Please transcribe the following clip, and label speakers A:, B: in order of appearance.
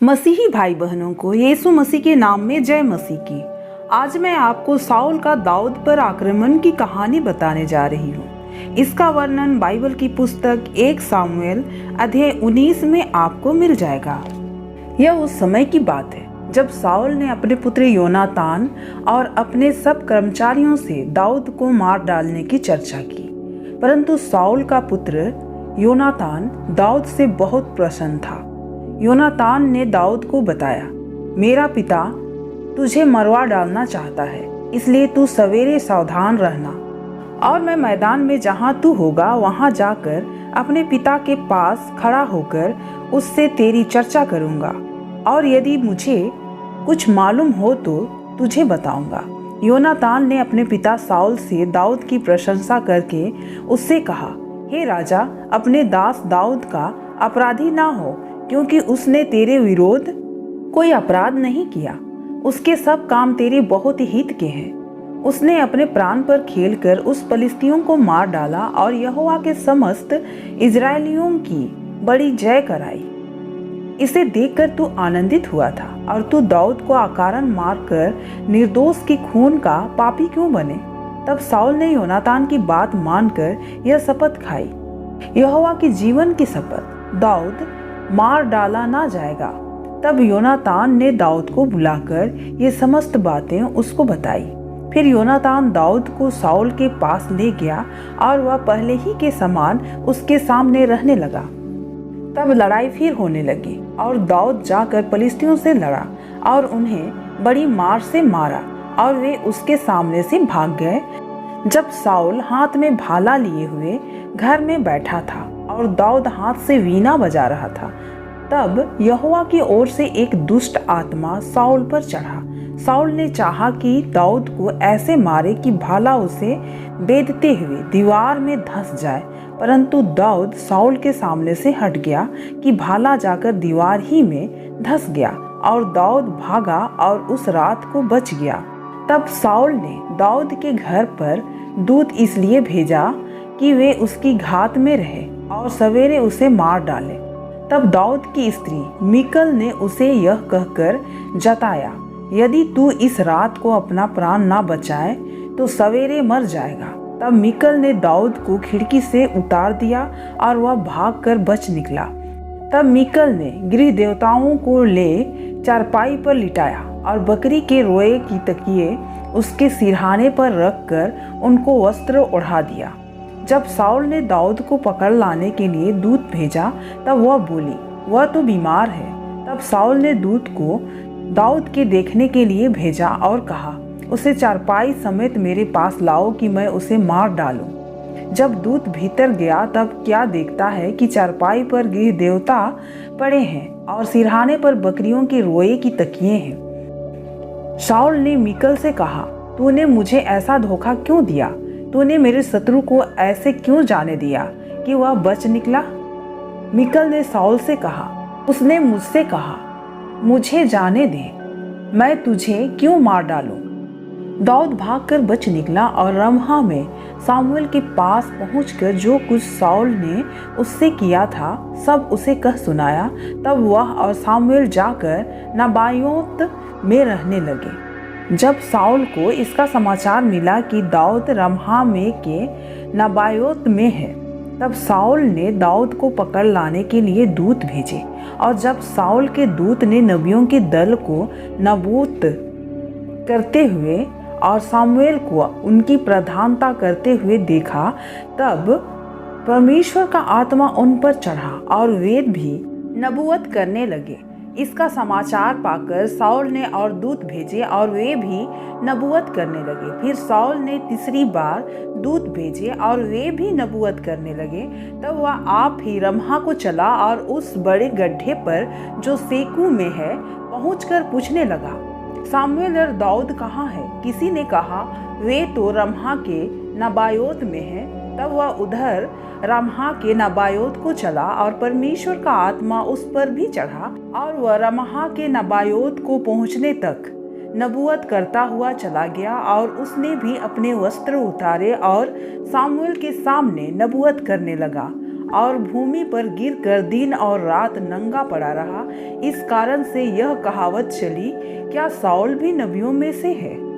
A: मसीही भाई बहनों को यीशु मसीह के नाम में जय मसीह की। आज मैं आपको साउल का दाऊद पर आक्रमण की कहानी बताने जा रही हूँ। इसका वर्णन बाइबल की पुस्तक 1 सामुएल अध्याय 19 में आपको मिल जाएगा। यह उस समय की बात है जब साउल ने अपने पुत्र योनातान और अपने सब कर्मचारियों से दाऊद को मार डालने की चर्चा की, परंतु साउल का पुत्र योनातान दाऊद से बहुत प्रसन्न था। योनातान ने दाऊद को बताया, मेरा पिता तुझे मरवा डालना चाहता है, इसलिए तू सवेरे सावधान रहना और मैं मैदान में जहाँ तू होगा वहाँ जाकर अपने पिता के पास खड़ा होकर उससे तेरी चर्चा करूँगा और यदि मुझे कुछ मालूम हो तो तुझे बताऊँगा। योनातान ने अपने पिता साउल से दाऊद की प्रशंसा करके उससे कहा, हे राजा, अपने दास दाऊद का अपराधी ना हो, क्योंकि उसने तेरे विरोध कोई अपराध नहीं किया। उसके सब काम तेरे बहुत हित के हैं। उसने अपने प्राण पर खेलकर उस फलिस्तियों को मार डाला और यहोवा के समस्त इजरायलियों की बड़ी जय कराई। इसे देखकर तू आनंदित हुआ था और तू दाऊद को अकारण मारकर निर्दोष की खून का पापी क्यों बने? तब साउल ने योनातान की बात मानकर यह शपथ खाई, यहोवा की जीवन की शपथ, दाऊद मार डाला ना जाएगा। तब योनातान ने दाऊद को बुलाकर ये समस्त बातें उसको बताई। फिर योनातान दाऊद को साउल के पास ले गया और वह पहले ही के समान उसके सामने रहने लगा। तब लड़ाई फिर होने लगी और दाऊद जाकर फलिस्तियों से लड़ा और उन्हें बड़ी मार से मारा और वे उसके सामने से भाग गए। जब साउल हाथ में भाला लिए हुए घर में बैठा था और दाऊद हाथ से वीणा बजा रहा था, तब यहोवा की ओर से एक दुष्ट आत्मा साउल पर चढ़ा। साउल ने चाहा कि दाऊद को ऐसे मारे कि भाला उसे बेधते हुए दीवार में धंस जाए, परंतु दाऊद साउल के सामने से हट गया कि भाला जाकर दीवार ही में धंस गया और दाऊद भागा और उस रात को बच गया। तब साउल ने दाऊद के घर पर दूत इसलिए भेजा कि वे उसकी घात में रहे और सवेरे उसे मार डाले। तब दाऊद की स्त्री मीकल ने उसे यह कहकर जताया, यदि तू इस रात को अपना प्राण ना बचाए तो सवेरे मर जाएगा। तब मीकल ने दाऊद को खिड़की से उतार दिया और वह भागकर बच निकला। तब मीकल ने गृह देवताओं को ले चारपाई पर लिटाया और बकरी के रोए की तकिए उसके सिरहाने पर रखकर उनको वस्त्र ओढ़ा दिया। जब साउल ने दाऊद को पकड़ लाने के लिए दूत भेजा, तब वह बोली, वह तो बीमार है। तब साउल ने दूत को दाऊद के देखने के लिए भेजा और कहा, उसे चारपाई समेत मेरे पास लाओ कि मैं उसे मार डालूं। जब दूत भीतर गया तब क्या देखता है कि चारपाई पर गृह देवता पड़े हैं और सिरहाने पर बकरियों के रोए की तकिए हैं। साउल ने मीकल से कहा, तूने मुझे ऐसा धोखा क्यों दिया? तूने मेरे शत्रु को ऐसे क्यों जाने दिया कि वह बच निकला? मीकल ने साउल से कहा, उसने मुझसे कहा, मुझे जाने दे, मैं तुझे क्यों मार डालूं? दाऊद भागकर बच निकला और रमहा में सामुएल के पास पहुंचकर जो कुछ साउल ने उससे किया था सब उसे कह सुनाया। तब वह और सामुएल जाकर नबायोत में रहने लगे। जब साउल को इसका समाचार मिला कि दाऊद रमहा में के नबायोत में है, तब साउल ने दाऊद को पकड़ लाने के लिए दूत भेजे। और जब साउल के दूत ने नबियों के दल को नबूत करते हुए और सामुएल को उनकी प्रधानता करते हुए देखा, तब परमेश्वर का आत्मा उन पर चढ़ा और वे भी नबूवत करने लगे। इसका समाचार पाकर साउल ने और दूत भेजे और वे भी नबूवत करने लगे। फिर साउल ने तीसरी बार दूत भेजे और वे भी नबूवत करने लगे। तब वह आप ही रमहा को चला और उस बड़े गड्ढे पर जो सेकू में है पहुंचकर पूछने लगा, सामुएल और दाऊद कहाँ है? किसी ने कहा, वे तो रमहा के नबायोत में है। तब वह उधर रमहा के नबायोत को चला और परमेश्वर का आत्मा उस पर भी चढ़ा और वह रमहा के नबायोत को पहुंचने तक नबूवत करता हुआ चला गया और उसने भी अपने वस्त्र उतारे और सामुएल के सामने नबूवत करने लगा और भूमि पर गिरकर दिन और रात नंगा पड़ा रहा। इस कारण से यह कहावत चली, क्या साउल भी नबियों में से है?